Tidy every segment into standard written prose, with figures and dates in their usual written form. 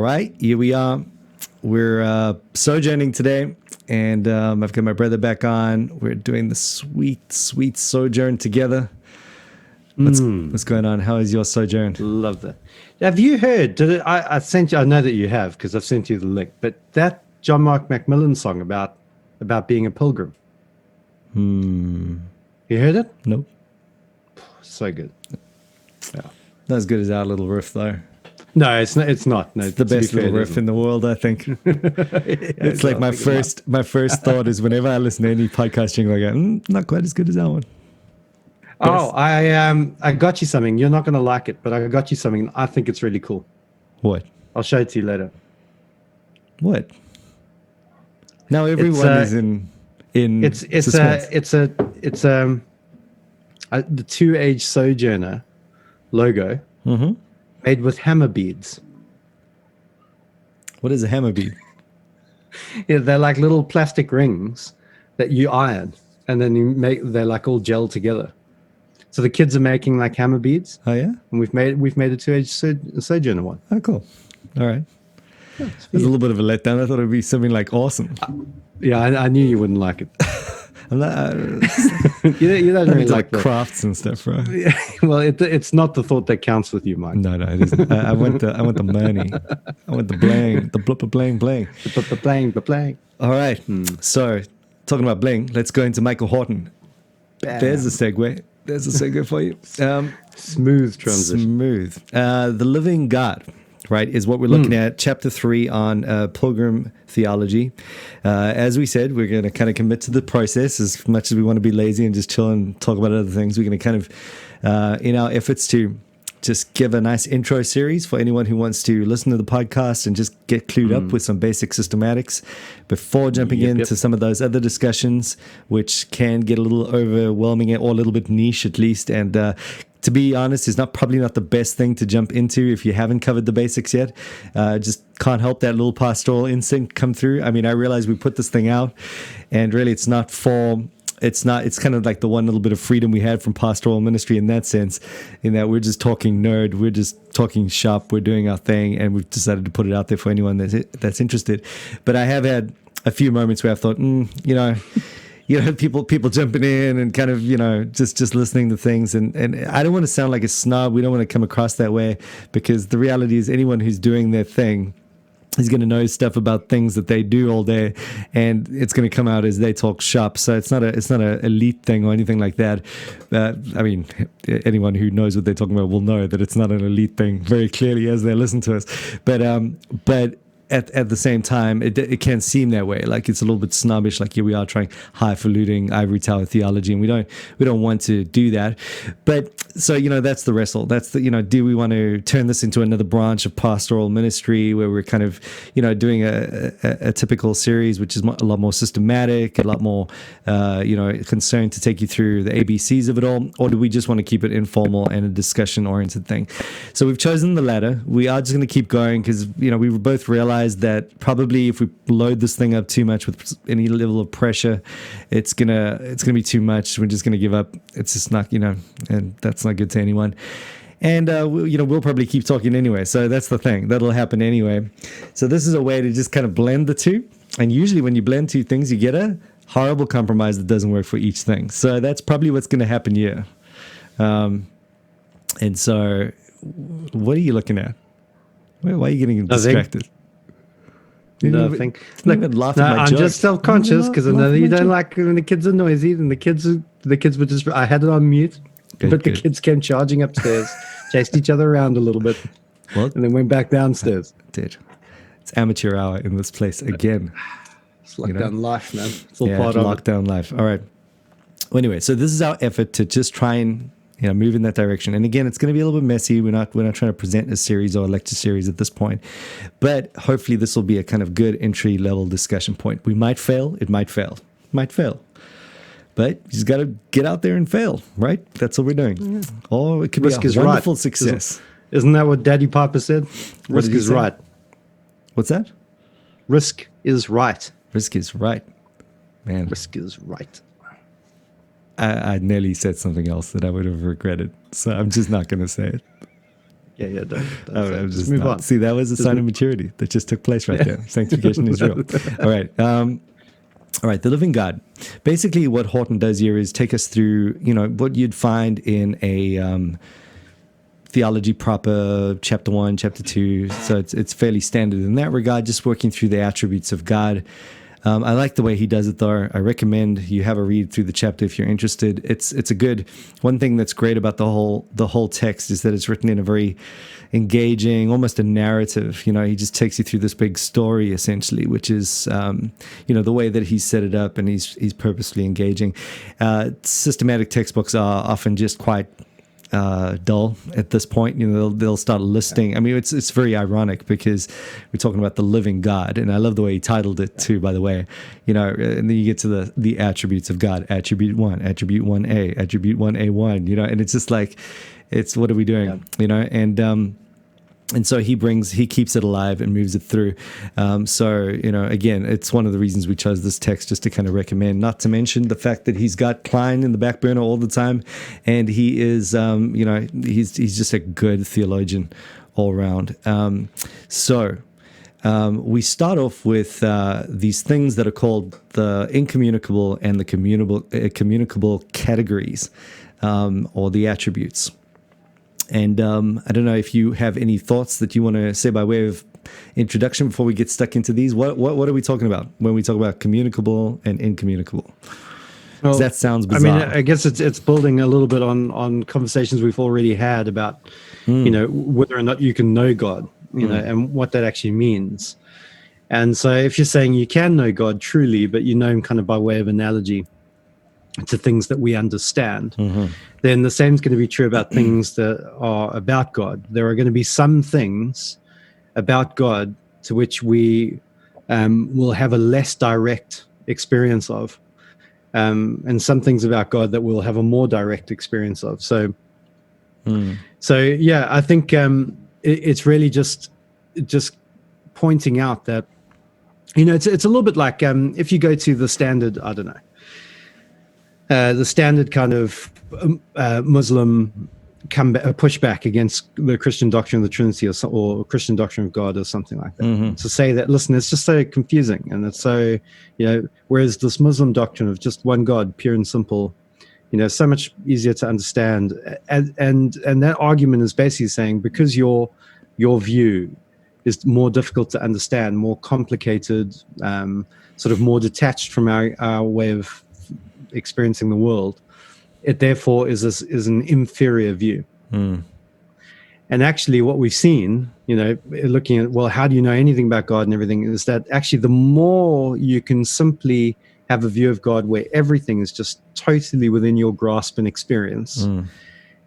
right, here we are. We're sojourning today, and I've got my brother back on. We're doing the sweet, sweet sojourn together. What's going on? How is your sojourn? Love that. Have you heard? I sent you? I know that you have because I've sent you the link. But that John Mark McMillan song about being a pilgrim. You heard it? Nope. So good. Yeah. Not as good as our little riff, though. No, it's not. It's not. No, It's the best little riff in the world, I think. It's like my first thought is whenever I listen to any podcast jingle, I go, not quite as good as that one. Oh, I got you something. You're not going to like it, but I got you something. I think it's really cool. What? I'll show it to you later. What? Now everyone is in suspense. It's the 2Age Sojourner logo made with hammer beads. What is a hammer bead? Yeah, they're like little plastic rings that you iron, and then they're like all gelled together. So the kids are making like hammer beads. Oh yeah, and we've made a 2Age Sojourner one. Oh cool. All right. Yeah, there's a little bit of a letdown. I thought it'd be something like awesome. Yeah, I knew you wouldn't like it. I'm not. you don't really like crafts and stuff, right? Yeah, well, it's not the thought that counts with you, Mike. No, it isn't. I want the money. I want the bling, the blubber bling bling. The bling. All right. So, talking about bling, let's go into Michael Horton. Bam. There's a segue. There's a segue for you. Smooth transition. Smooth. The Living God, right, is what we're looking at. Chapter 3 on pilgrim theology. As we said, we're going to kind of commit to the process as much as we want to be lazy and just chill and talk about other things. We're going to kind of, in our efforts to just give a nice intro series for anyone who wants to listen to the podcast and just get clued up with some basic systematics before jumping into some of those other discussions, which can get a little overwhelming or a little bit niche at least. And to be honest, is probably not the best thing to jump into if you haven't covered the basics yet. Just can't help that little pastoral instinct come through. I mean, I realize we put this thing out, and really it's kind of like the one little bit of freedom we had from pastoral ministry in that sense, in that we're just talking nerd, we're just talking shop, we're doing our thing, and we've decided to put it out there for anyone that's interested. But I have had a few moments where I've thought, people jumping in and kind of, just listening to things. And I don't want to sound like a snob. We don't want to come across that way, because the reality is anyone who's doing their thing is going to know stuff about things that they do all day, and it's going to come out as they talk shop. So it's not a elite thing or anything like that. I mean, anyone who knows what they're talking about will know that it's not an elite thing very clearly as they listen to us. But at the same time, it can seem that way. Like it's a little bit snobbish. Like here we are trying highfalutin ivory tower theology, and we don't want to do that. But so that's the wrestle. That's the do we want to turn this into another branch of pastoral ministry where we're kind of doing a typical series, which is a lot more systematic, a lot more concerned to take you through the ABCs of it all, or do we just want to keep it informal and a discussion oriented thing? So we've chosen the latter. We are just going to keep going because we both realize that probably if we load this thing up too much with any level of pressure, it's gonna be too much. We're just gonna give up. It's just not, and that's not good to anyone. And we'll probably keep talking anyway. So that's the thing. That'll happen anyway. So this is a way to just kind of blend the two. And usually when you blend two things, you get a horrible compromise that doesn't work for each thing. So that's probably what's going to happen here. And so, what are you looking at? Why are you getting distracted? Nothing. Look, I'm just self-conscious because I know that you don't like when the kids are noisy, and the kids were just. I had it on mute, but the kids came charging upstairs, chased each other around a little bit, and then went back downstairs. Dude, it's amateur hour in this place again. It's lockdown life, man. It's all part of lockdown life. All right. Well, anyway, so this is our effort to just try and move in that direction. And again, it's going to be a little bit messy. We're not trying to present a series or a lecture series at this point, but hopefully this will be a kind of good entry level discussion point. We might fail. It might fail. But you just got to get out there and fail, right? That's what we're doing. Yeah. Or it could Risk be a wonderful right. success. Isn't that what Daddy Piper said? Risk is right. What's that? Risk is right. Risk is right. Man. Risk is right. I nearly said something else that I would have regretted, so I'm just not going to say it. Just move on. See, that was a sign of maturity that just took place right there. Sanctification is real. All right. All right, the living God. Basically, what Horton does here is take us through, what you'd find in a theology proper, chapter 1, chapter 2. So it's fairly standard in that regard, just working through the attributes of God. I like the way he does it, though. I recommend you have a read through the chapter if you're interested. It's a good one. Thing that's great about the whole text is that it's written in a very engaging, almost a narrative. He just takes you through this big story essentially, which is the way that he's set it up, and he's purposely engaging. Systematic textbooks are often just quite dull at this point. They'll start listing. I mean, it's very ironic because we're talking about the living God, and I love the way he titled it too, by the way. And then you get to the attributes of God: attribute 1, attribute 1a, attribute 1a1. And it's just like, it's what are we doing? And so he keeps it alive and moves it through. Again, it's one of the reasons we chose this text, just to kind of recommend, not to mention the fact that he's got Klein in the back burner all the time. And he is, he's just a good theologian all around. We start off with these things that are called the incommunicable and the communicable categories, or the attributes. And I don't know if you have any thoughts that you want to say by way of introduction before we get stuck into these. What are we talking about when we talk about communicable and incommunicable? Well, that sounds bizarre. I mean, I guess it's building a little bit on conversations we've already had about, whether or not you can know God, and what that actually means. And so if you're saying you can know God truly, but you know him kind of by way of analogy to things that we understand, then the same is going to be true about things that are about God. There are going to be some things about God to which we will have a less direct experience of, and some things about God that we'll have a more direct experience of. So I think it's really just pointing out that, it's a little bit like if you go to the standard, I don't know, the standard kind of Muslim pushback against the Christian doctrine of the Trinity or Christian doctrine of God or something like that. To say that, listen, it's just so confusing, and it's so, whereas this Muslim doctrine of just one God, pure and simple, so much easier to understand. And that argument is basically saying, because your view is more difficult to understand, more complicated, sort of more detached from our way of experiencing the world, it therefore is an inferior view. And actually what we've seen, looking at, well, how do you know anything about God and everything, is that actually the more you can simply have a view of God where everything is just totally within your grasp and experience,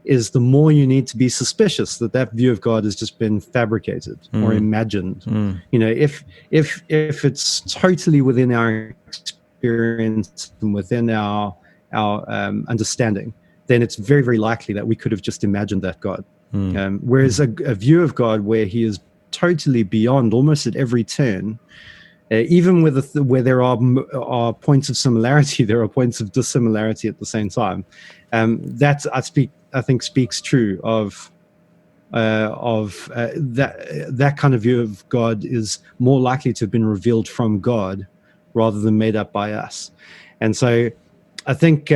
is the more you need to be suspicious that view of God has just been fabricated or imagined. If it's totally within our experience and within our understanding, then it's very, very likely that we could have just imagined that God. Whereas a view of God where he is totally beyond almost at every turn, even where there are points of similarity, there are points of dissimilarity at the same time. That I think speaks true of that kind of view of God is more likely to have been revealed from God rather than made up by us. And so I think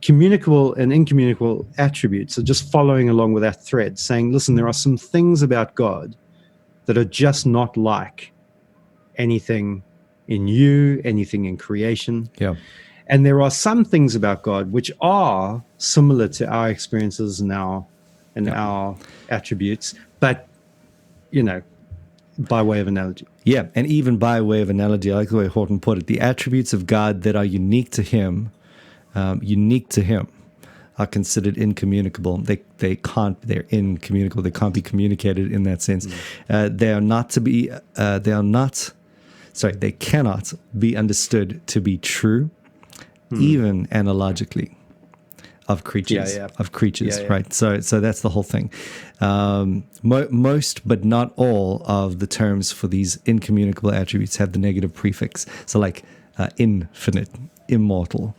communicable and incommunicable attributes are just following along with that thread, saying, listen, there are some things about God that are just not like anything in you, anything in creation. Yeah. And there are some things about God which are similar to our experiences and our attributes, but, by way of analogy. Yeah, and even by way of analogy, I like the way Horton put it, the attributes of God that are unique to him, are considered incommunicable. They're incommunicable. They can't be communicated in that sense. They cannot be understood to be true, even analogically, of creatures. Right? So that's the whole thing. Most, but not all, of the terms for these incommunicable attributes have the negative prefix. So like infinite, immortal,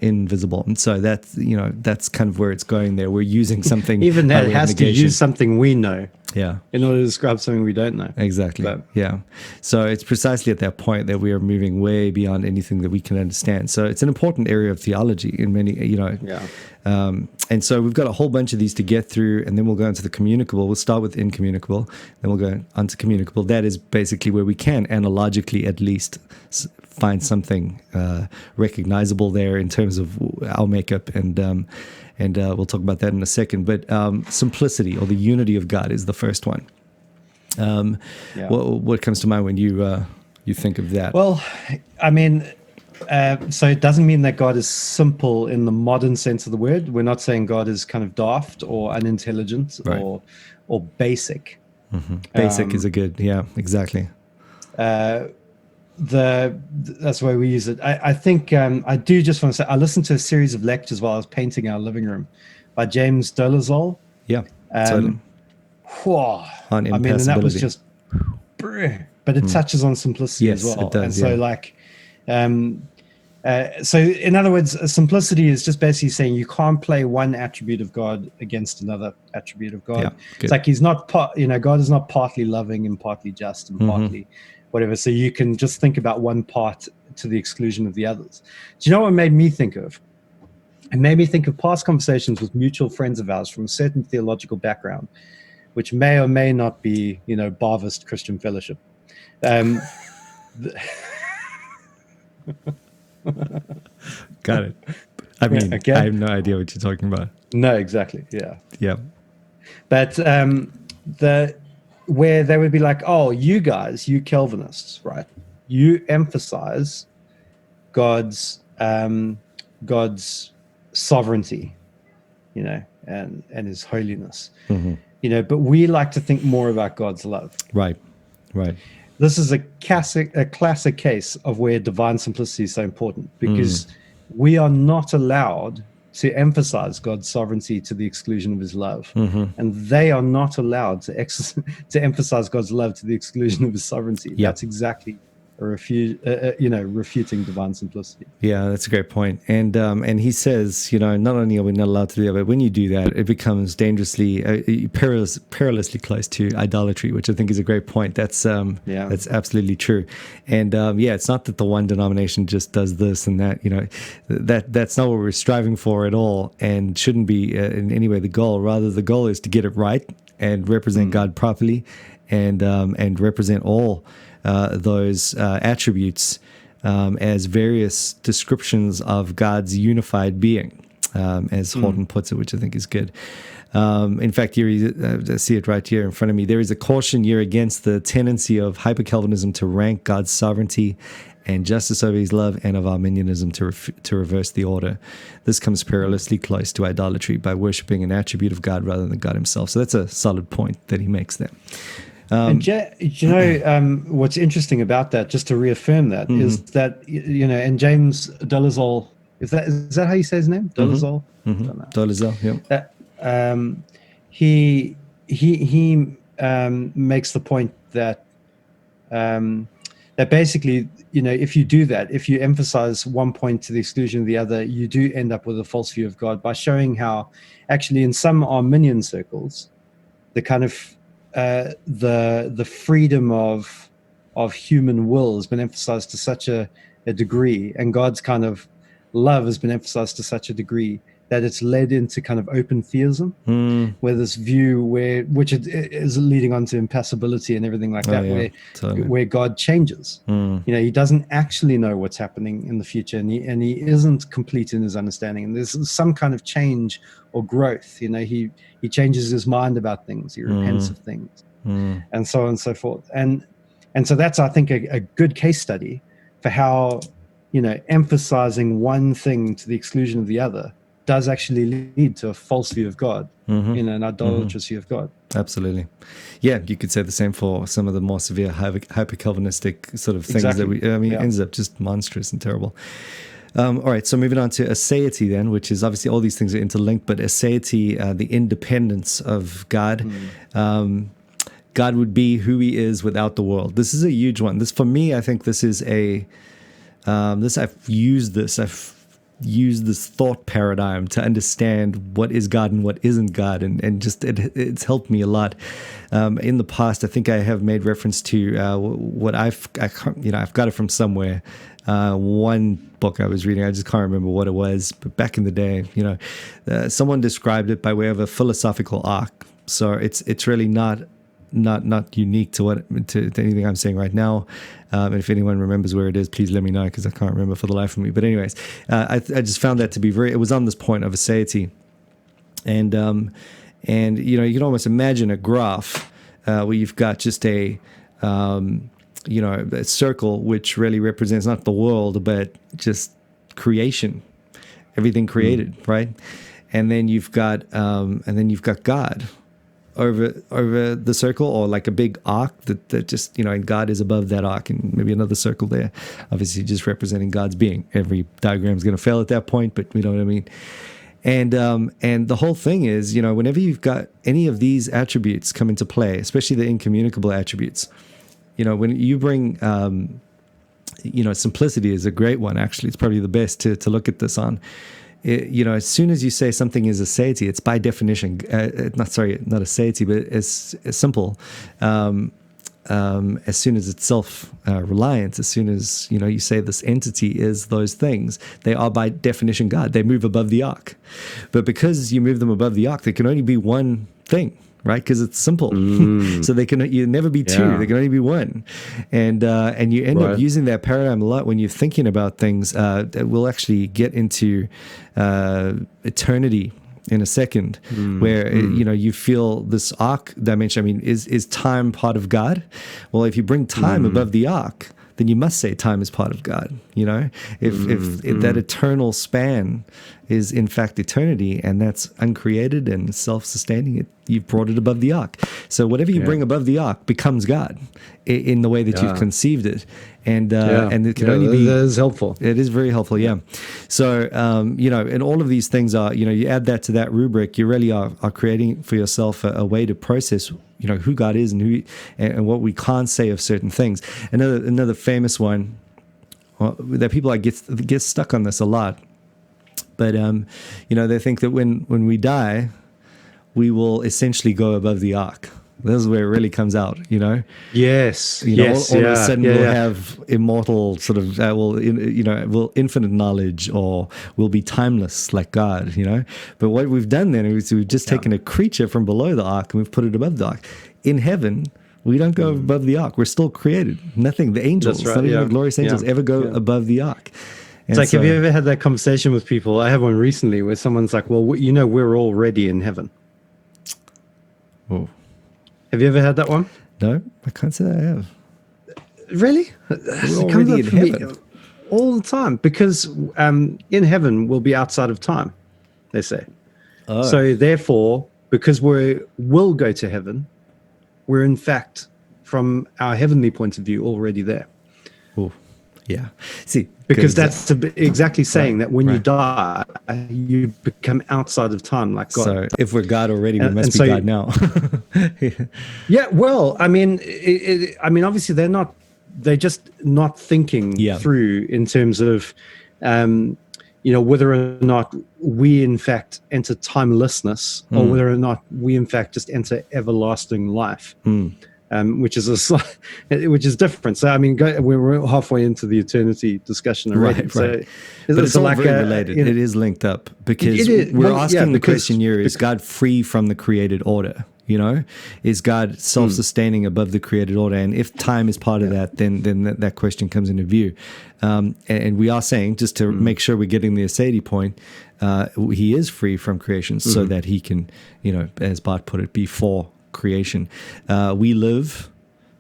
invisible. And so that's kind of where it's going there. We're using something. Even by that way of has to negation. use something we know. Yeah. In order to describe something we don't know. Exactly. But, yeah. So it's precisely at that point that we are moving way beyond anything that we can understand. So it's an important area of theology in many, and so we've got a whole bunch of these to get through, and then we'll go into the communicable. We'll start with incommunicable, then we'll go on to communicable. That is basically where we can analogically at least find something recognizable there in terms of our makeup, and we'll talk about that in a second. But simplicity, or the unity of God, is the first one. What comes to mind when you think of that? Well, I mean, so it doesn't mean that God is simple in the modern sense of the word. We're not saying God is kind of daft or unintelligent, right, or basic. Mm-hmm. Basic is a good, exactly. That's the way we use it. I think I do just want to say I listened to a series of lectures while I was painting our living room by James Dolezal. Yeah, totally. On impassibility. I mean, and that was just, but it touches on simplicity as well. It does, and so so in other words, simplicity is just basically saying you can't play one attribute of God against another attribute of God. Yeah, it's like he's not God is not partly loving and partly just and partly whatever. So you can just think about one part to the exclusion of the others. Do you know what it made me think of? It made me think of past conversations with mutual friends of ours from a certain theological background, which may or may not be, Barvist Christian Fellowship. Got it. I mean, okay. I have no idea what you're talking about. No, exactly. Yeah. Yeah. But where they would be like, oh, you guys, you Calvinists, right? You emphasize God's sovereignty, and his holiness, but we like to think more about God's love. Right. This is a classic case of where divine simplicity is so important, because we are not allowed to emphasize God's sovereignty to the exclusion of his love. And they are not allowed to emphasize God's love to the exclusion of his sovereignty. Yep. That's exactly refuting divine simplicity. Yeah, that's a great point. And he says, not only are we not allowed to do that, but when you do that, it becomes dangerously, perilously close to idolatry, which I think is a great point. That's absolutely true. And it's not that the one denomination just does this and that. That's not what we're striving for at all, and shouldn't be in any way the goal. Rather, the goal is to get it right and represent God properly, and represent all those attributes as various descriptions of God's unified being, as Horton puts it, which I think is good. In fact, I see it right here in front of me. There is a caution here against the tendency of hyper-Calvinism to rank God's sovereignty and justice over his love, and of Arminianism to reverse the order. This comes perilously close to idolatry by worshiping an attribute of God rather than God himself. So that's a solid point that he makes there. And what's interesting about that, just to reaffirm that, is that and James Dolezal, is that how you say his name? Dolezal? Dolezal, yeah. He makes the point that that basically, if you do that, if you emphasize one point to the exclusion of the other, you do end up with a false view of God, by showing how actually in some Arminian circles, the kind of the freedom of human will has been emphasized to such a degree, and God's kind of love has been emphasized to such a degree that it's led into kind of open theism, where this view which is leading on to impassibility and everything like that, where God changes. He doesn't actually know what's happening in the future, and he isn't complete in his understanding, and there's some kind of change or growth. He changes his mind about things, he repents of things, and so on and so forth. And so that's, I think, a good case study for how emphasizing one thing to the exclusion of the other does actually lead to a false view of God, an idolatrous view of God. Absolutely. Yeah, you could say the same for some of the more severe hyper-Calvinistic sort of things that it ends up just monstrous and terrible. All right, so moving on to aseity then, which is obviously all these things are interlinked, but aseity, the independence of God. God would be who he is without the world. This is a huge one. For me, I think this is a I've used this thought paradigm to understand what is God and what isn't God, and just it's helped me a lot. In the past, I think I have made reference to what I've got it from somewhere. One book I was reading, I just can't remember what it was, but back in the day, someone described it by way of a philosophical arc. So it's really not unique to anything I'm saying right now. And if anyone remembers where it is, please let me know, because I can't remember for the life of me. But anyways, I just found that to be it was on this point of aseity. And you can almost imagine a graph where you've got just a circle, which really represents not the world, but just creation, everything created, right? And then you've got God over the circle, or like a big arc that just, and God is above that arc, and maybe another circle there, obviously just representing God's being. Every diagram is going to fail at that point, but you know what I mean. And the whole thing is, whenever you've got any of these attributes come into play, especially the incommunicable attributes, when you bring, simplicity is a great one. Actually, it's probably the best to look at this on. As soon as you say something is aseity, it's by definition, not aseity, but it's simple. As soon as it's self-reliant, as soon as, you say this entity is those things, they are by definition God. They move above the arc. But because you move them above the arc, there can only be one thing, right? Because it's simple. So you never be two. There can only be one. And you end up using that paradigm a lot when you're thinking about things. That we'll actually get into eternity in a second, where you feel this arc dimension. I mean, is time part of God? Well, if you bring time above the arc, then you must say time is part of God. If that eternal span is in fact eternity, and that's uncreated and self-sustaining, you've brought it above the arc. So whatever you bring above the arc becomes God in the way that you've conceived it. And it can only be... That is helpful. It is very helpful, yeah. So, and all of these things are, you add that to that rubric, you really are creating for yourself a way to process, who God is and what we can't say of certain things. Another famous one, that people get stuck on this a lot, but, they think that when we die, we will essentially go above the arc. This is where it really comes out, Yes. All of a sudden we'll have immortal sort of, we'll infinite knowledge, or we'll be timeless like God, But what we've done then is we've just taken a creature from below the ark and we've put it above the ark. In heaven, we don't go above the ark. We're still created. Nothing. The angels, not even the glorious angels, ever go above the ark. It's like, have you ever had that conversation with people? I had one recently where someone's like, well, we're already in heaven. Oh. Have you ever had that one? No, I can't say that I have. Really? We're already in heaven. All the time, because in heaven we'll be outside of time, they say. Oh. So therefore, because we will go to heaven, we're in fact, from our heavenly point of view, already there. Oh, yeah. See, because that's exactly saying that when you die, you become outside of time like God. So if we're God already, we must be God now. Yeah, well, I mean, obviously they're just not thinking through in terms of, whether or not we in fact enter timelessness, or whether or not we in fact just enter everlasting life. Which is different. So I mean, we're halfway into the eternity discussion already. Right. So but it's all very related. It is linked up, because we're asking the question here: is God free from the created order? Is God self-sustaining above the created order? And if time is part of that, then that question comes into view. And we are saying, just to make sure we're getting the aseity point, he is free from creation, so that he can, as Bart put it, be for creation. We live,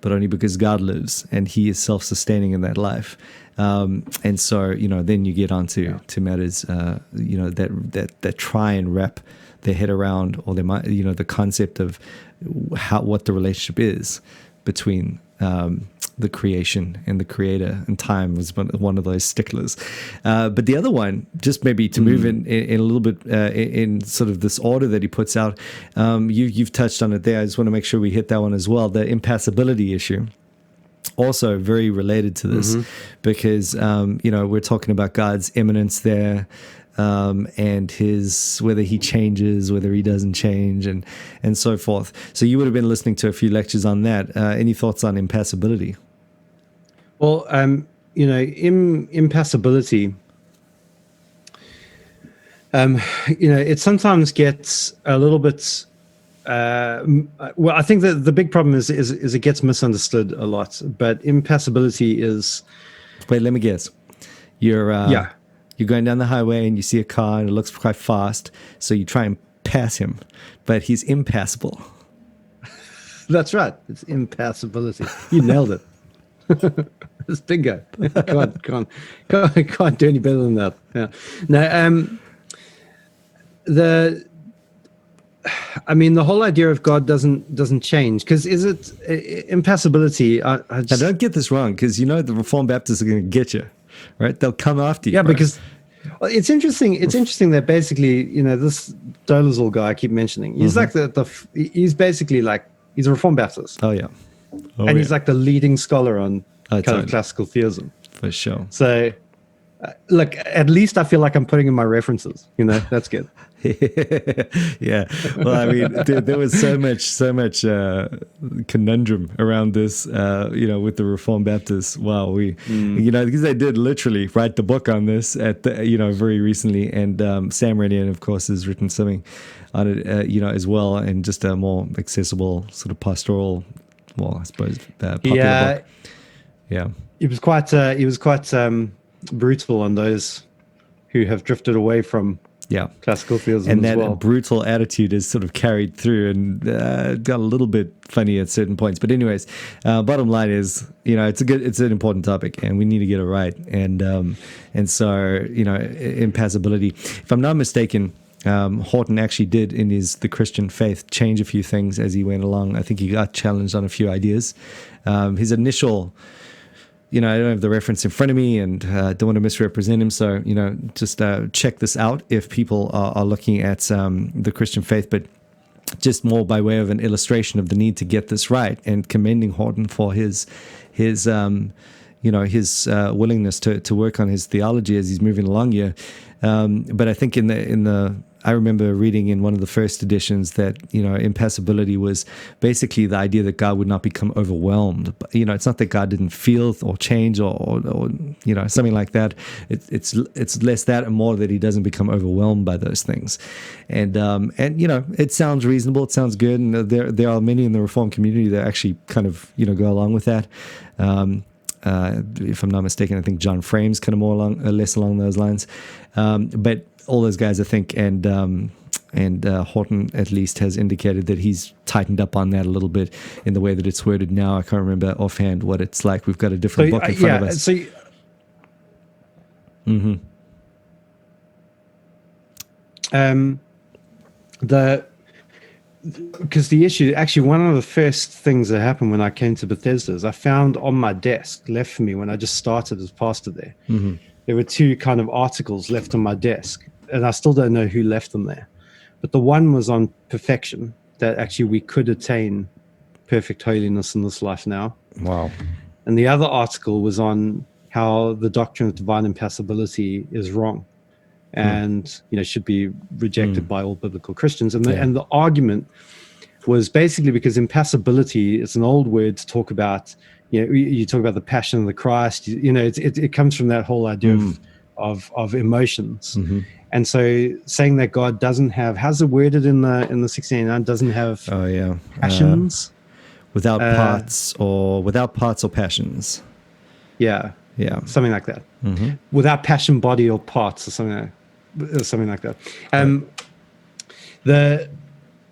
but only because God lives, and he is self-sustaining in that life. And so, then you get onto to matters, that try and wrap their head around, or they might, the concept of what the relationship is between the creation and the creator, and time was one of those sticklers. But the other one, just maybe to move in a little bit in sort of this order that he puts out, you've touched on it there. I just want to make sure we hit that one as well, the impassibility issue. also very related to this, because we're talking about God's immanence there, and his whether he changes, whether he doesn't change, and so forth. So you would have been listening to a few lectures on that. Any thoughts on impassibility? Well, impassibility. It sometimes gets a little bit. Well, I think that the big problem is it gets misunderstood a lot. But impassibility is. Wait, let me guess. You're going down the highway and you see a car and it looks quite fast, so you try and pass him, but he's impassable. That's right. It's impassibility. You nailed it. It's bingo. Can't do any better than that. Yeah. No. The whole idea of God doesn't change, because is it impassibility? I don't get this wrong, because the Reformed Baptists are going to get you, right? They'll come after you. Yeah, right? because it's interesting. It's interesting that basically, this Dolezal guy I keep mentioning, he's like he's basically like, he's a Reformed Baptist. Oh yeah, and he's like the leading scholar on kind of classical theism. For sure. So, look, at least I feel like I'm putting in my references. That's good. Yeah. Well, I mean, there was so much conundrum around this, with the Reformed Baptists. Wow, because they did literally write the book on this very recently, and Sam Renian, of course, has written something on it, as well, and just a more accessible sort of pastoral, well, I suppose, popular book. Yeah. He was quite brutal on those who have drifted away from classical theism, and that brutal attitude is sort of carried through and got a little bit funny at certain points. But anyways, bottom line is, it's an important topic, and we need to get it right. And so impassibility. If I'm not mistaken, Horton actually did in the Christian faith change a few things as he went along. I think he got challenged on a few ideas. His initial. I don't have the reference in front of me, and don't want to misrepresent him. So, just check this out if people are looking at the Christian faith, but just more by way of an illustration of the need to get this right, and commending Horton for his willingness to work on his theology as he's moving along here. But I think I remember reading in one of the first editions that, impassibility was basically the idea that God would not become overwhelmed. But, it's not that God didn't feel or change or something like that. It's less that and more that he doesn't become overwhelmed by those things. And it sounds reasonable. It sounds good. And there are many in the Reformed community that actually kind of, go along with that. If I'm not mistaken, I think John Frame's kind of less along those lines. But all those guys, I think, and Horton at least has indicated that he's tightened up on that a little bit in the way that it's worded now. I can't remember offhand what it's like. We've got a different book in front of us. Because the issue, actually, one of the first things that happened when I came to Bethesda is I found on my desk, left for me when I just started as pastor there, there were two kind of articles left on my desk, and I still don't know who left them there. But the one was on perfection, that actually we could attain perfect holiness in this life now. Wow. And the other article was on how the doctrine of divine impassibility is wrong and should be rejected by all biblical Christians. And the argument was basically because impassibility is an old word to talk about. You talk about the passion of the Christ. It comes from that whole idea of emotions. And so saying that God doesn't have, how's it worded in the 1689, doesn't have passions, without parts or passions. Yeah, something like that. Without passion, body, or parts, or something like that.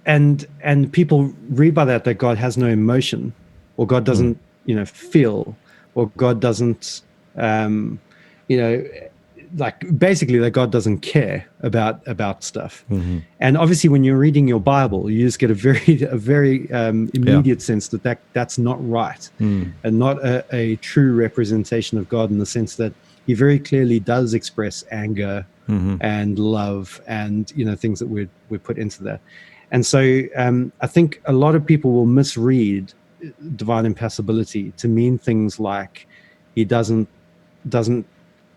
And people read by that God has no emotion, or God doesn't feel, or God doesn't like basically that God doesn't care about stuff. And obviously when you're reading your Bible, you just get a very immediate sense that's not right, and not a true representation of God, in the sense that he very clearly does express anger and love and things that we put into that. And so I think a lot of people will misread divine impassibility to mean things like he doesn't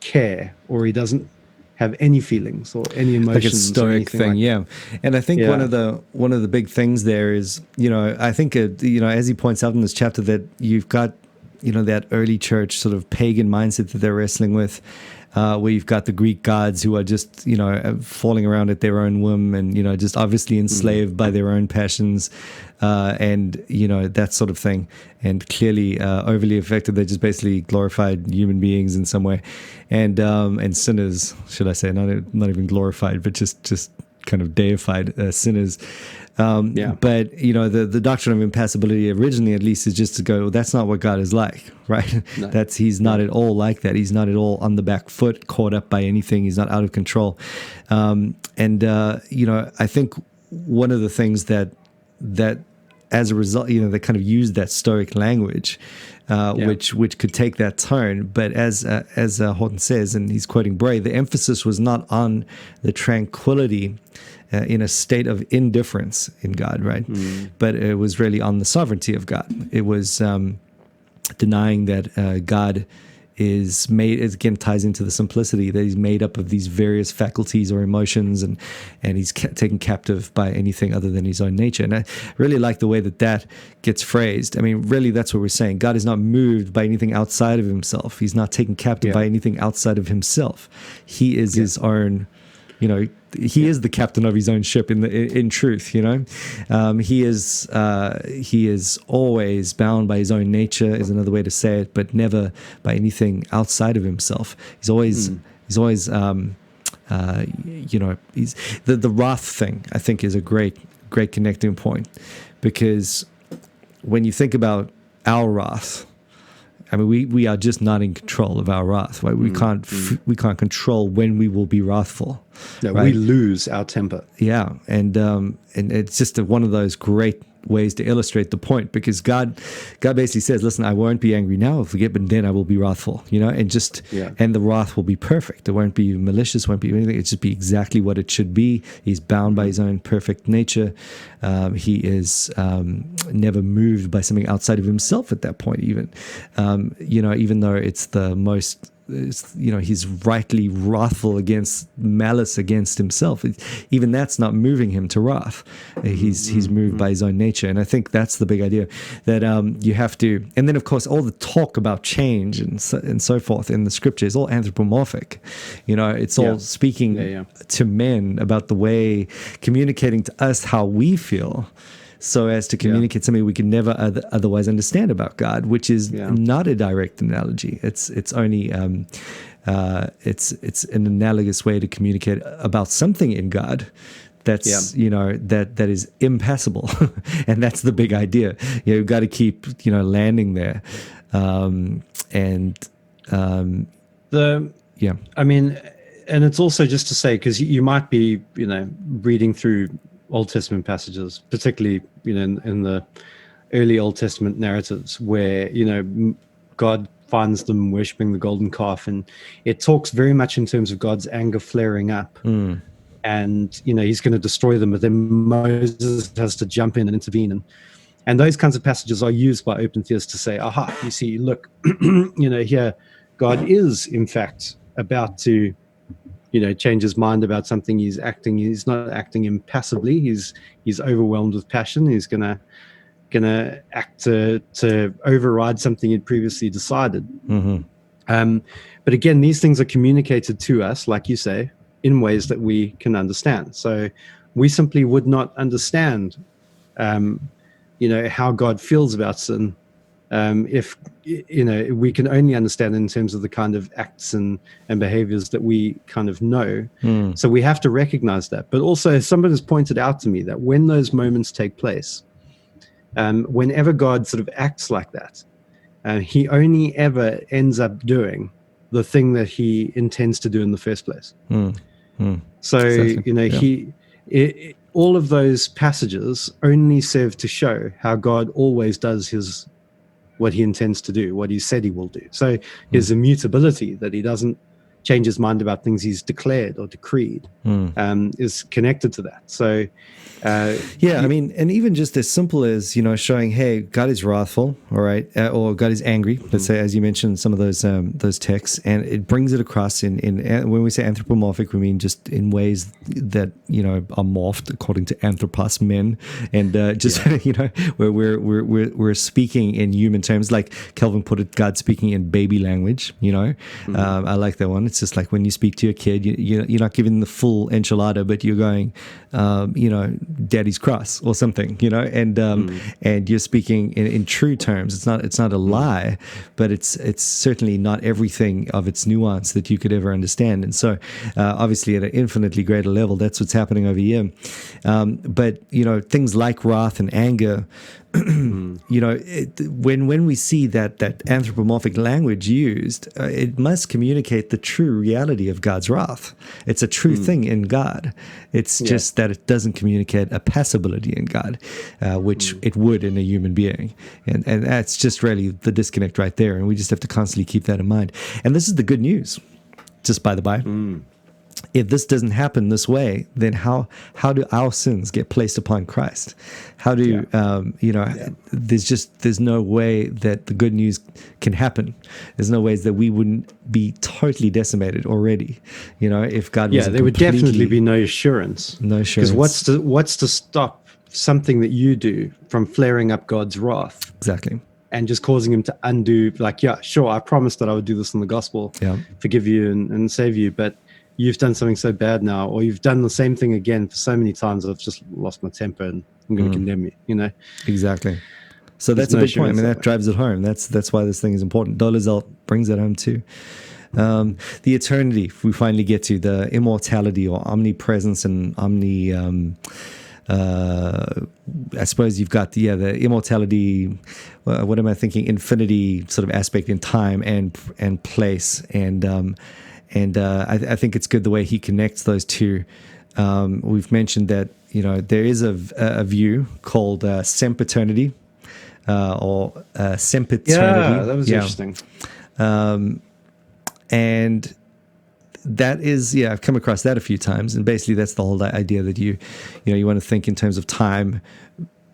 care, or he doesn't have any feelings or any emotions, like a stoic thing, like yeah. And I think one of the big things there is, I think as he points out in this chapter, that you've got that early church sort of pagan mindset that they're wrestling with, where you've got the Greek gods who are just, falling around at their own whim and, just obviously enslaved by their own passions, and, that sort of thing. And clearly overly affected. They just basically glorified human beings in some way. And sinners, should I say, not even glorified, but just kind of deified sinners. But the doctrine of impassibility originally, at least, is just to go, well, that's not what God is like, right? No. He's not at all like that. He's not at all on the back foot, caught up by anything. He's not out of control. I think one of the things that as a result, they kind of use that Stoic language, which could take that tone. But as Horton says, and he's quoting Bray, the emphasis was not on the tranquility in a state of indifference in God, right? But it was really on the sovereignty of God. It was denying that God is made, it again ties into the simplicity, that he's made up of these various faculties or emotions, and he's taken captive by anything other than his own nature. And I really like the way that gets phrased. I mean, really, that's what we're saying. God is not moved by anything outside of himself. He's not taken captive by anything outside of himself. He is his own, he is the captain of his own ship in truth. He is always bound by his own nature, is another way to say it, but never by anything outside of himself. He's always the wrath thing, I think, is a great connecting point, because when you think about our wrath, I mean, we are just not in control of our wrath, right? We can't control when we will be wrathful. No, right? We lose our temper. Yeah, and it's just one of those great ways to illustrate the point, because God basically says, "Listen, I won't be angry now, I'll forget, but then I will be wrathful." And the wrath will be perfect. It won't be malicious, won't be anything. It just be exactly what it should be. He's bound by his own perfect nature. He is never moved by something outside of himself at that point. Even even though it's the most. He's rightly wrathful against malice against himself. Even that's not moving him to wrath. He's moved by his own nature, and I think that's the big idea, that you have to. And then, of course, all the talk about change and so forth in the scripture is all anthropomorphic. It's all speaking to men about the way, communicating to us how we feel, so as to communicate something we can never otherwise understand about God, which is not a direct analogy. It's only it's an analogous way to communicate about something in God that's that is impassible, and that's the big idea. You've got to keep landing there, I mean, and it's also just to say, because you might be reading through Old Testament passages, particularly in the early Old Testament narratives, where God finds them worshiping the golden calf, and it talks very much in terms of God's anger flaring up, and he's going to destroy them, but then Moses has to jump in and intervene, and those kinds of passages are used by open theists to say, aha, you see, look, here God is in fact about to change his mind about something. He's not acting impassively. He's overwhelmed with passion. He's gonna act to override something he'd previously decided. But again, these things are communicated to us, like you say, in ways that we can understand. So we simply would not understand, how God feels about sin, if we can only understand in terms of the kind of acts and behaviors that we kind of know. So we have to recognize that. But also, somebody has pointed out to me that when those moments take place, whenever God sort of acts like that, he only ever ends up doing the thing that he intends to do in the first place. So exactly. All of those passages only serve to show how God always does what he intends to do, what he said he will do. So his immutability, that he doesn't change his mind about things he's declared or decreed, is connected to that. So, I mean, and even just as simple as, showing, hey, God is wrathful, all right, or God is angry. Let's say, as you mentioned, some of those texts, and it brings it across in when we say anthropomorphic, we mean just in ways that are morphed according to anthropos, men, and where we're speaking in human terms, like Calvin put it, God speaking in baby language. I like that one. It's just like when you speak to your kid, you're not giving the full enchilada, but you're going, daddy's cross or something, and you're speaking in true terms. It's not a lie, but it's certainly not everything of its nuance that you could ever understand. And so, obviously, at an infinitely greater level, that's what's happening over here. But things like wrath and anger. When we see that anthropomorphic language used, it must communicate the true reality of God's wrath. It's a true thing in God. It's just that it doesn't communicate a passibility in God, which it would in a human being. And that's just really the disconnect right there. And we just have to constantly keep that in mind. And this is the good news, just by the by. If this doesn't happen this way, then how do our sins get placed upon Christ? How do there's no way that the good news can happen. There's no ways that we wouldn't be totally decimated already. If God was there would definitely be no assurance. No assurance. Because what's to stop something that you do from flaring up God's wrath? Exactly. And just causing him to undo, like, sure, I promised that I would do this in the gospel, forgive you and save you, but you've done something so bad now, or you've done the same thing again for so many times, I've just lost my temper and I'm going to condemn you, Exactly. So that's a big point. I mean, that drives it home. That's why this thing is important. Dolezal brings it home too. The eternity, we finally get to the immortality or omnipresence and I suppose you've got the immortality, what am I thinking? Infinity sort of aspect in time and place. And I think it's good the way he connects those two. We've mentioned that, there is a view called sempiternity or sempiternity. Yeah, that was interesting. And that is, I've come across that a few times. And basically that's the whole idea that you want to think in terms of time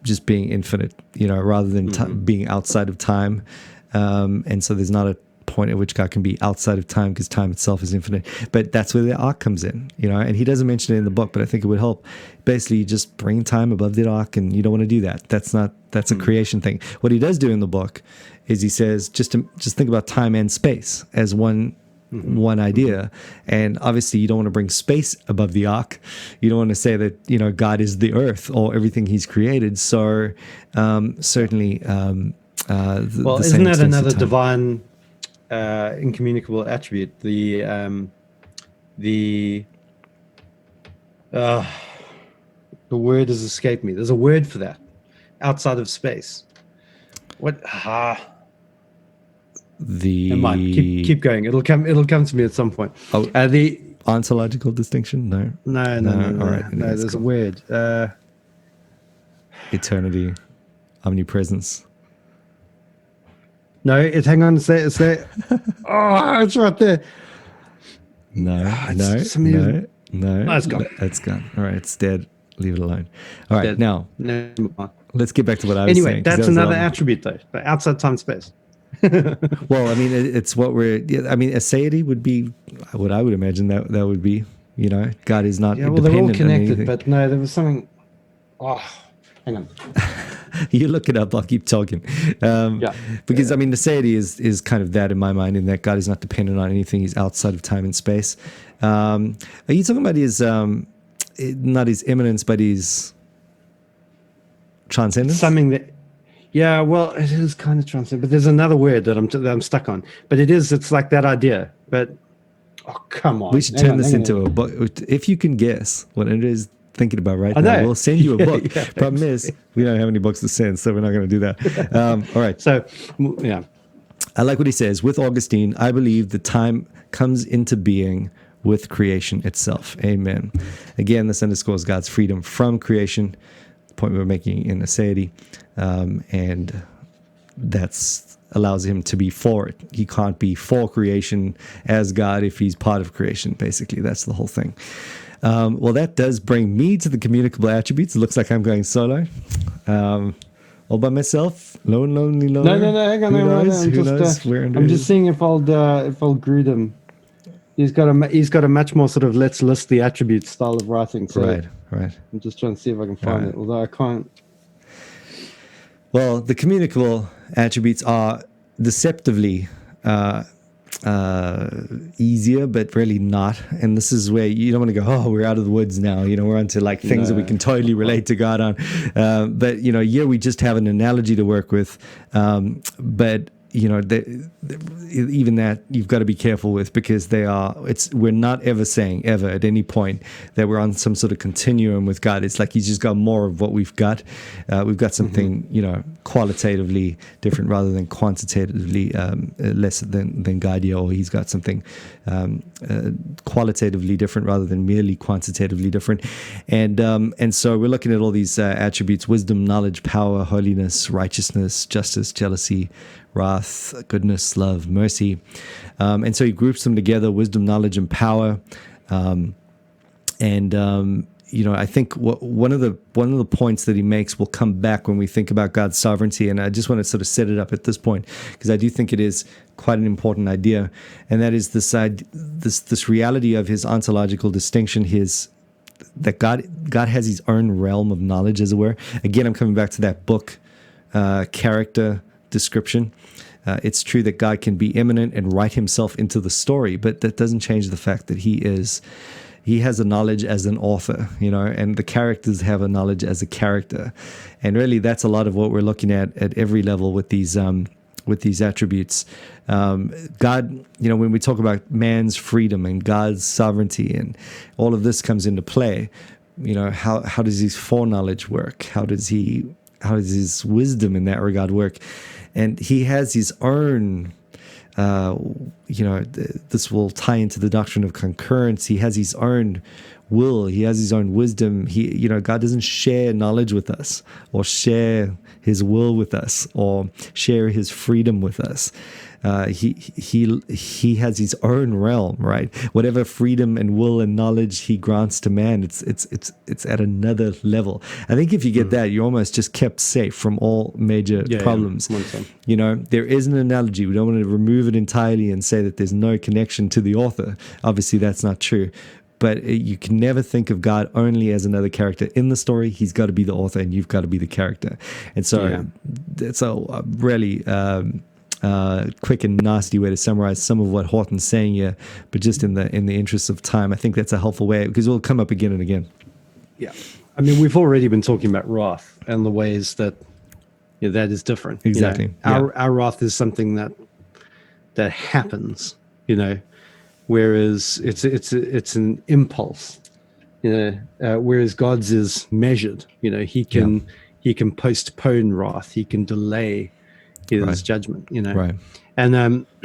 just being infinite, rather than being outside of time. And so there's not a point at which God can be outside of time because time itself is infinite. But that's where the ark comes in, and he doesn't mention it in the book, but I think it would help. Basically, you just bring time above the ark, and you don't want to do that. That's a creation thing. What he does do in the book is he says just think about time and space as one idea. And obviously you don't want to bring space above the ark. You don't want to say that God is the earth or everything he's created. So certainly isn't that another divine incommunicable attribute, the word has escaped me. There's a word for that outside of space. What? Never mind. Keep going. It'll come to me at some point. The ontological distinction? No. All right. No, there's a word. Eternity, omnipresence. No, hang on. Say. Oh, it's right there. No. It's gone. It's gone. All right, it's dead. Leave it alone. All right, dead. Now let's get back to what I was saying. Anyway, that's another attribute, though, but outside time space. Well, I mean, it's what aseity would be what I would imagine that would be. God is not independent. They're all connected, but no, there was something. Oh, hang on. You look it up. I'll keep talking. Because aseity is kind of that in my mind, in that God is not dependent on anything. He's outside of time and space. Are you talking about his not his immanence, but his transcendence? Something that. Yeah, well, it is kind of transcendent, but there's another word that I'm stuck on. But it's like that idea. But come on, we should turn this into a book. If you can guess what it is thinking about right now, we'll send you a book. Problem is, we don't have any books to send, so we're not going to do that. All right. So, yeah. I like what he says. With Augustine, I believe the time comes into being with creation itself. Amen. Again, this underscores God's freedom from creation, the point we were making in aseity. And that's allows him to be for it. He can't be for creation as God if he's part of creation. Basically, that's the whole thing. Well, that does bring me to the communicable attributes. It looks like I'm going solo. All by myself, lonely. No, hang on. I'm just seeing if I'll greet him. He's got a much more sort of let's list the attributes style of writing. So right. I'm just trying to see if I can find it, although I can't. Well, the communicable attributes are deceptively easier, but really not. And this is where you don't want to go, oh, we're out of the woods now. We're onto like things that we can totally relate to God on. But, we just have an analogy to work with. But even that you've got to be careful with, because we're not ever saying ever at any point that we're on some sort of continuum with God. It's like he's just got more of what we've got. We've got something, qualitatively different rather than quantitatively less than God, or he's got something qualitatively different rather than merely quantitatively different. And so we're looking at all these attributes: wisdom, knowledge, power, holiness, righteousness, justice, jealousy, wrath, goodness, love, mercy. And so he groups them together: wisdom, knowledge, and power. I think one of the points that he makes will come back when we think about God's sovereignty. And I just want to sort of set it up at this point, because I do think it is quite an important idea. And that is this reality of his ontological distinction, that God has his own realm of knowledge, as it were. Again, I'm coming back to that book character description. It's true that God can be immanent and write himself into the story, but that doesn't change the fact that he has a knowledge as an author, and the characters have a knowledge as a character. And really, that's a lot of what we're looking at every level with these attributes. God, when we talk about man's freedom and God's sovereignty, and all of this comes into play, how does his foreknowledge work? How does his wisdom in that regard work? And he has his own, this will tie into the doctrine of concurrence. He has his own will. He has his own wisdom. God doesn't share knowledge with us, or share his will with us, or share his freedom with us. He has his own realm, right? Whatever freedom and will and knowledge he grants to man, it's at another level. I think if you get that, you're almost just kept safe from all major problems. There is an analogy. We don't want to remove it entirely and say that there's no connection to the author. Obviously, that's not true. But you can never think of God only as another character in the story. He's got to be the author, and you've got to be the character. And so it's a really quick and nasty way to summarize some of what Horton's saying here. But just in the interest of time, I think that's a helpful way, because it will come up again and again. Yeah, I mean, we've already been talking about wrath and the ways that that is different. Exactly. Our wrath is something that happens. Whereas it's an impulse, whereas God's is measured. He can postpone wrath. He can delay his judgment. Right. And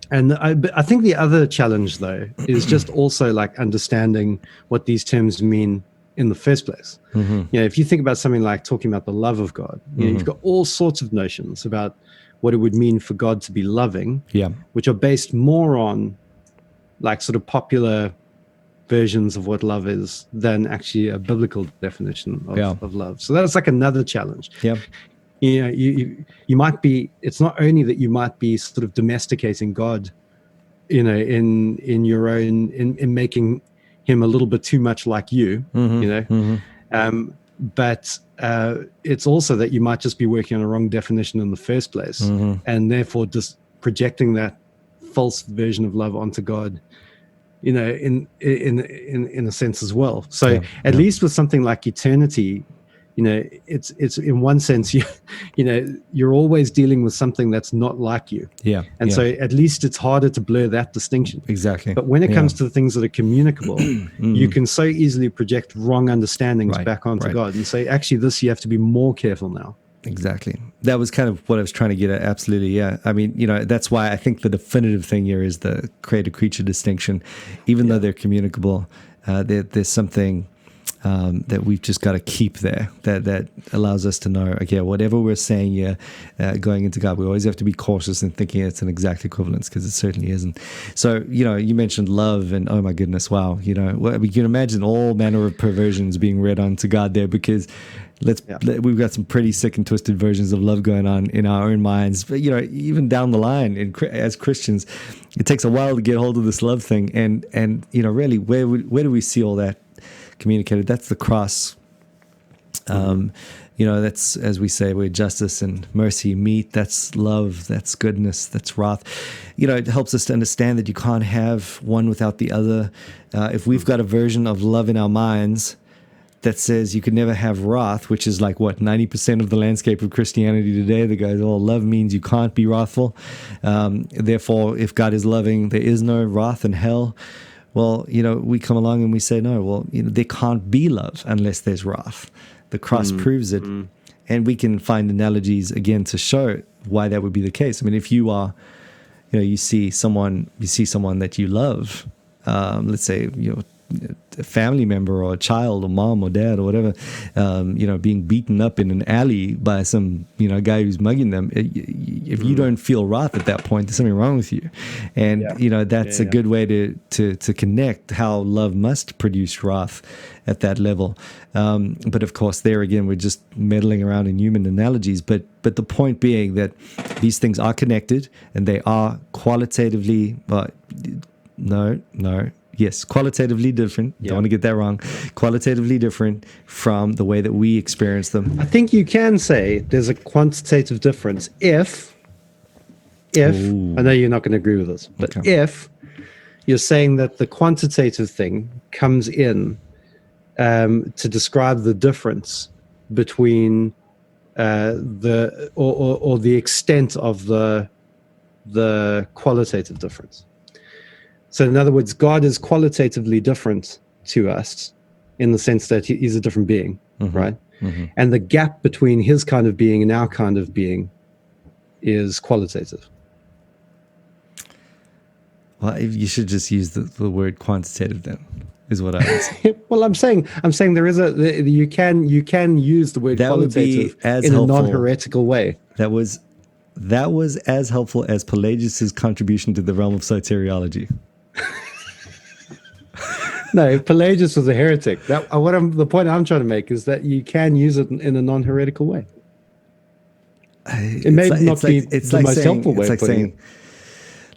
but I think the other challenge though is just also like understanding what these terms mean in the first place. If you think about something like talking about the love of God, you've got all sorts of notions about what it would mean for God to be loving, which are based more on like sort of popular versions of what love is than actually a biblical definition of love. So that's like another challenge. You might be, it's not only that you might be sort of domesticating God, in your own, in making him a little bit too much like you, but it's also that you might just be working on a wrong definition in the first place, and therefore just projecting that false version of love onto God, in a sense as well. So at least with something like eternity, it's in one sense you're always dealing with something that's not like you. So at least it's harder to blur that distinction. Exactly. But when it comes to the things that are communicable, you can so easily project wrong understandings back onto God and say, actually, this you have to be more careful now. Exactly. That was kind of what I was trying to get at. Absolutely. Yeah. I mean, that's why I think the definitive thing here is the creator-creature distinction. Even though they're communicable, there's something that we've just got to keep there, that allows us to know, okay, whatever we're saying here, going into God, we always have to be cautious in thinking it's an exact equivalence, because it certainly isn't. So, you mentioned love, and oh my goodness, wow, we can imagine all manner of perversions being read onto God there, because we've got some pretty sick and twisted versions of love going on in our own minds. But, even down the line, as Christians, it takes a while to get hold of this love thing. And really, where do we see all that communicated? That's the cross. That's, as we say, where justice and mercy meet. That's love, that's goodness, that's wrath. It helps us to understand that you can't have one without the other. If we've got a version of love in our minds that says you could never have wrath, which is like 90% of the landscape of Christianity today, that goes, love means you can't be wrathful. Therefore, if God is loving, there is no wrath in hell. Well, we come along and we say, no, there can't be love unless there's wrath. The cross proves it. And we can find analogies, again, to show why that would be the case. I mean, if you are, you see someone that you love, let's say, a family member or a child or mom or dad or whatever, being beaten up in an alley by some, guy who's mugging them. If you don't feel wrath at that point, there's something wrong with you. And, that's a good way to connect how love must produce wrath at that level. But of course, there again, we're just meddling around in human analogies. But the point being that these things are connected, and they are qualitatively, qualitatively different. Don't want to get that wrong. Qualitatively different from the way that we experience them. I think you can say there's a quantitative difference if Ooh. I know you're not going to agree with this, but if you're saying that the quantitative thing comes in to describe the difference between the extent of the qualitative difference. So in other words, God is qualitatively different to us in the sense that he's a different being, right? And the gap between his kind of being and our kind of being is qualitative. Well, you should just use the word quantitative then, is what I would say. Well, I'm saying you can use the word qualitative in a non-heretical way. That was as helpful as Pelagius's contribution to the realm of soteriology. No, Pelagius was a heretic. The point I'm trying to make is that you can use it in a non-heretical way. It may not be the most helpful way of putting it.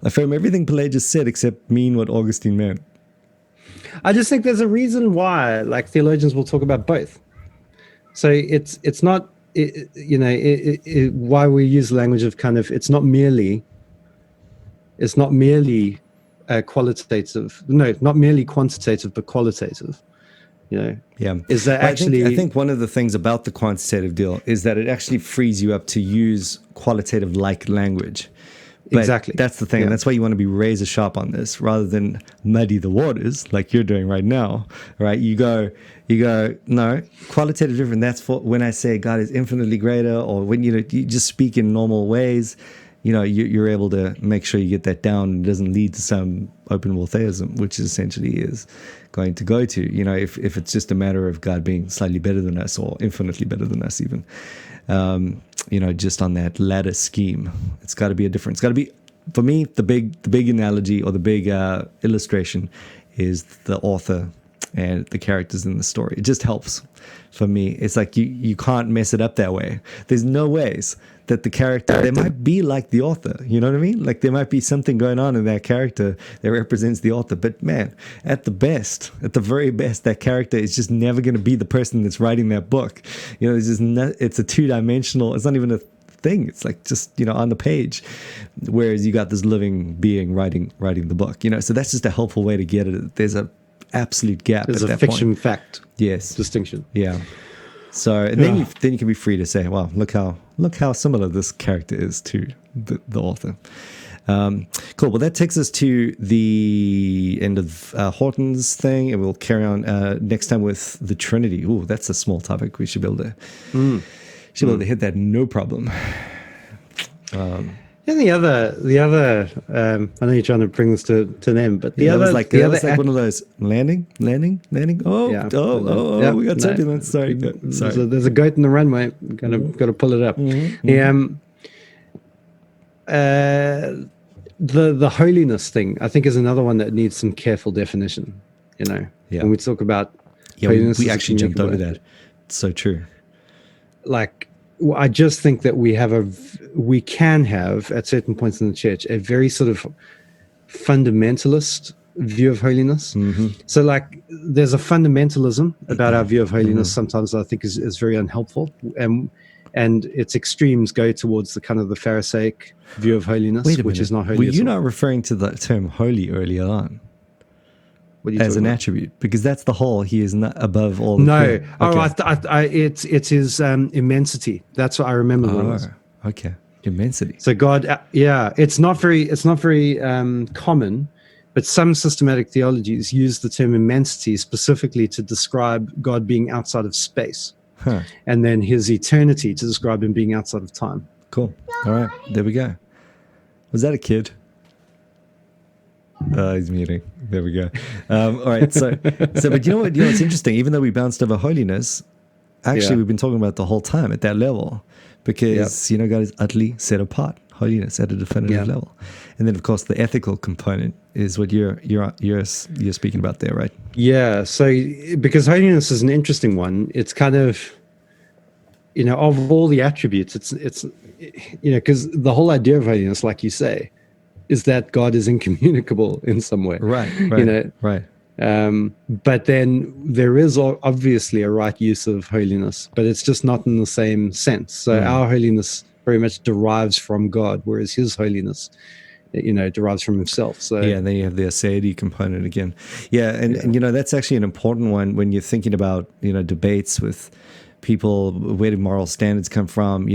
I affirm everything Pelagius said except mean what Augustine meant. I just think there's a reason why, theologians will talk about both. So it's not, why we use language of kind of, it's not merely qualitative. No, not merely quantitative, but qualitative. Is that actually? I think one of the things about the quantitative deal is that it actually frees you up to use qualitative language. But exactly. That's the thing. And that's why you want to be razor sharp on this rather than muddy the waters like you're doing right now, right? You go, no, qualitative different. That's for when I say God is infinitely greater, or when you just speak in normal ways, you're able to make sure you get that down and it doesn't lead to some open world theism, which essentially is going to go to, if it's just a matter of God being slightly better than us or infinitely better than us even. Just on that ladder scheme, it's got to be a difference. It's got to be, for me, the big analogy or the big illustration is the author and the characters in the story. It just helps for me. It's like you can't mess it up that way. There's no ways that the character, they might be like the author, you know what I mean? Like there might be something going on in that character that represents the author, but man, at the very best, that character is just never going to be the person that's writing that book. It's a two-dimensional, it's not even a thing. It's like just, on the page, whereas you got this living being writing the book, so that's just a helpful way to get it. There's a absolute gap. There's at a that fiction point. Fact distinction. Yeah. So and then you can be free to say, well, look how similar this character is to the author. Cool. Well, that takes us to the end of Horton's thing, and we'll carry on next time with the Trinity. Ooh, that's a small topic. We should be able to hit that no problem. And the other, I know you're trying to bring this to an end, but that was like one of those landing. Oh, yeah, we got turbulence. Sorry. There's a goat in the runway. Got to pull it up. The holiness thing, I think, is another one that needs some careful definition. When we talk about holiness, we actually jumped over that. It's so true. Like, I just think that we can have at certain points in the church a very sort of fundamentalist view of holiness. So like there's a fundamentalism about our view of holiness sometimes I think is very unhelpful, and its extremes go towards the kind of the Pharisaic view of holiness, which is not holy. Were you not referring to the term holy earlier on as an attribute? Because that's the whole, he is not above all. No. Okay. It's his immensity. That's what I remember. Okay. Immensity. So God, it's not very common, but some systematic theologies use the term immensity specifically to describe God being outside of space. And then his eternity to describe him being outside of time. Cool. All right. There we go. Was that a kid? He's muting. There we go. All right. So, but you know what's interesting? Even though we bounced over holiness, actually we've been talking about the whole time at that level, because God is utterly set apart. Holiness at a definitive level, and then of course the ethical component is what you're speaking about there, right? Yeah. So because holiness is an interesting one, it's kind of, of all the attributes, it's because the whole idea of holiness, like you say, is that God is incommunicable in some way, right? Right. But then there is obviously a right use of holiness, but it's just not in the same sense. So our holiness very much derives from God, whereas his holiness, derives from himself. So and then you have the aseity component again. And that's actually an important one when you're thinking about debates with people. Where do moral standards come from?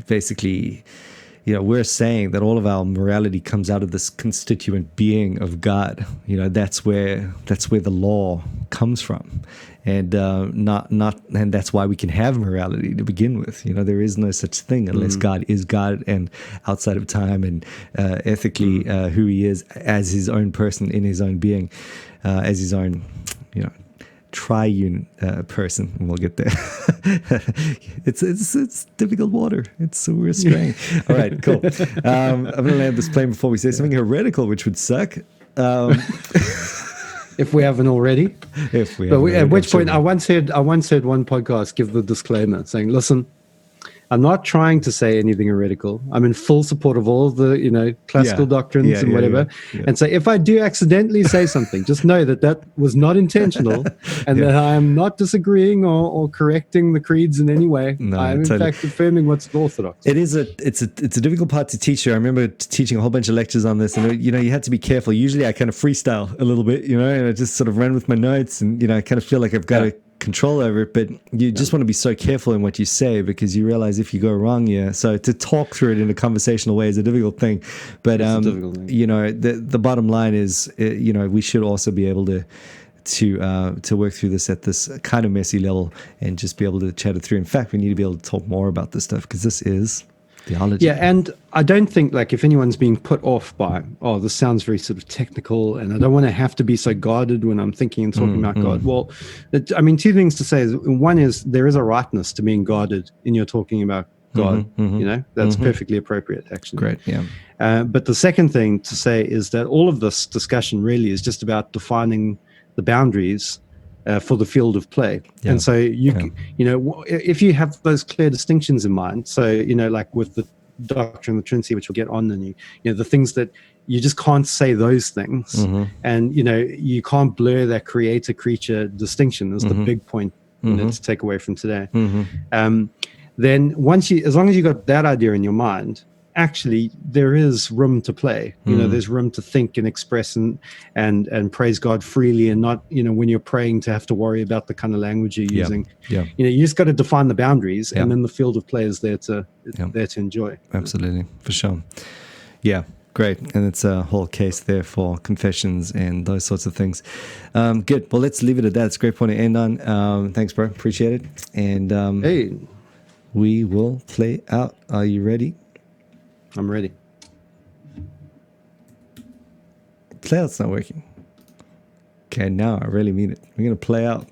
Basically, we're saying that all of our morality comes out of this constituent being of God. That's where the law comes from, and and that's why we can have morality to begin with. There is no such thing unless God is God and outside of time and ethically who he is as his own person in his own being, as his own triune person, and we'll get there. It's difficult water. We're straying. All right, cool. I'm gonna land this plane before we say something heretical, which would suck. If we haven't already. At which point, I once heard one podcast give the disclaimer saying, "Listen, I'm not trying to say anything heretical. I'm in full support of all of the, classical doctrines and whatever. Yeah. And so if I do accidentally say something, just know that was not intentional, and that I am not disagreeing or correcting the creeds in any way. No, I'm in fact affirming what's orthodox." It's a difficult part to teach you. I remember teaching a whole bunch of lectures on this, and you had to be careful. Usually I kind of freestyle a little bit, and I just sort of ran with my notes, and I kind of feel like I've got to control over it, but you just want to be so careful in what you say, because you realize if you go wrong, so to talk through it in a conversational way is a difficult thing. But the bottom line is, we should also be able to work through this at this kind of messy level and just be able to chat it through. In fact, we need to be able to talk more about this stuff, because this is theology. Yeah, and I don't think, like, if anyone's being put off by, this sounds very sort of technical, and I don't want to have to be so guarded when I'm thinking and talking about God. Well, two things to say. One is there is a rightness to being guarded in your talking about God. That's perfectly appropriate, actually. Great, yeah. But the second thing to say is that all of this discussion really is just about defining the boundaries for the field of play. Yeah. And so if you have those clear distinctions in mind, so like with the doctrine of the Trinity, which we'll get on, and the things that you just can't say those things, and you can't blur that creator creature distinction is the big point to take away from today. Then as long as you got that idea in your mind, actually there is room to play. There's room to think and express and praise God freely, and not when you're praying to have to worry about the kind of language you're using. You just got to define the boundaries, and then the field of play is there to enjoy. Absolutely, for sure. Great. And it's a whole case there for confessions and those sorts of things. Good. Well, let's leave it at that. It's a great point to end on. Thanks, bro. Appreciate it. And hey, we will play out. Are you ready? I'm ready. Play out's not working. Okay, now I really mean it. We're gonna play out.